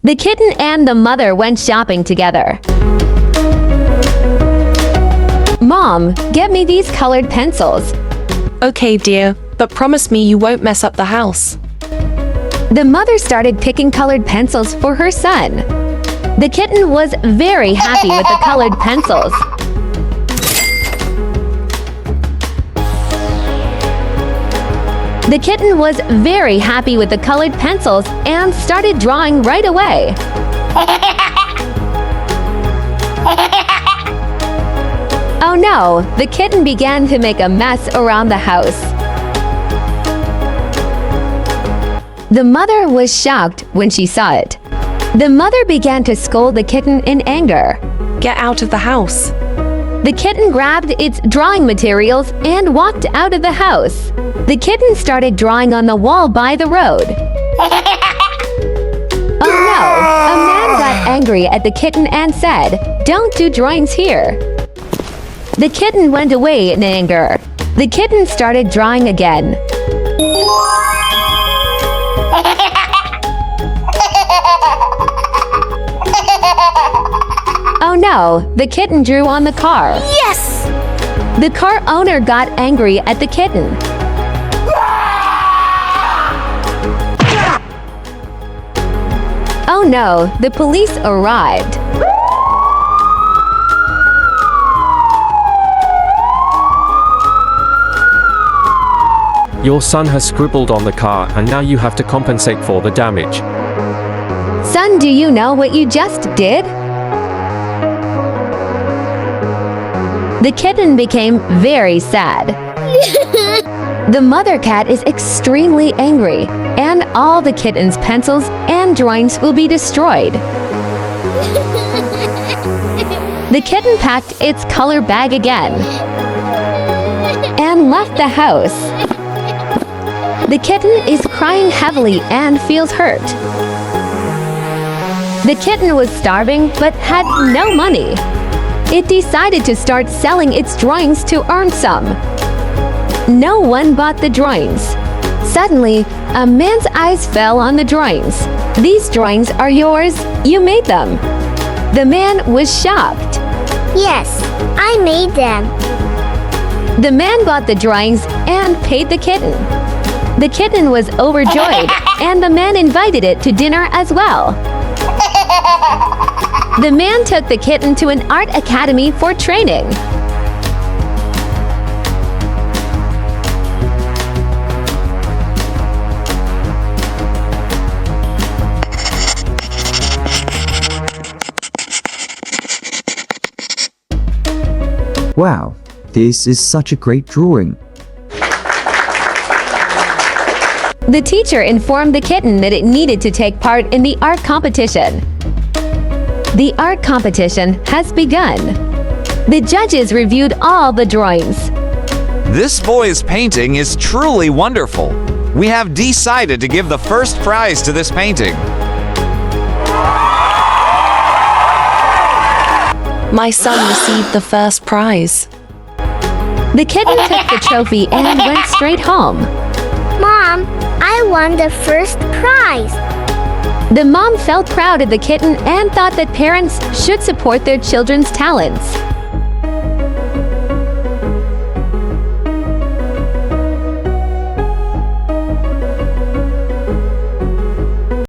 The kitten and the mother went shopping together. Mom, get me these colored pencils. Okay, dear, but promise me you won't mess up the house. The mother started picking colored pencils for her son. The kitten was very happy with the colored pencils. The kitten was very happy with the colored pencils and started drawing right away. Oh no, the kitten began to make a mess around the house. The mother was shocked when she saw it. The mother began to scold the kitten in anger. Get out of the house. The kitten grabbed its drawing materials and walked out of the house. The kitten started drawing on the wall by the road. Oh no! A man got angry at the kitten and said, "Don't do drawings here." The kitten went away in anger. The kitten started drawing again. Oh no, the kitten drew on the car. Yes! The car owner got angry at the kitten. Oh no, the police arrived. Your son has scribbled on the car and now you have to compensate for the damage. Son, do you know what you just did? The kitten became very sad. The mother cat is extremely angry, and all the kitten's pencils and drawings will be destroyed. The kitten packed its color bag again and left the house. The kitten is crying heavily and feels hurt. The kitten was starving but had no money. It decided to start selling its drawings to earn some. No one bought the drawings. Suddenly, a man's eyes fell on the drawings. These drawings are yours. You made them. The man was shocked. Yes, I made them. The man bought the drawings and paid the kitten. The kitten was overjoyed, and the man invited it to dinner as well. The man took the kitten to an art academy for training. Wow, this is such a great drawing. The teacher informed the kitten that it needed to take part in the art competition. The art competition has begun. The judges reviewed all the drawings. This boy's painting is truly wonderful. We have decided to give the first prize to this painting. My son received the first prize. The kitten took the trophy and went straight home. Mom, I won the first prize. The mom felt proud of the kitten and thought that parents should support their children's talents.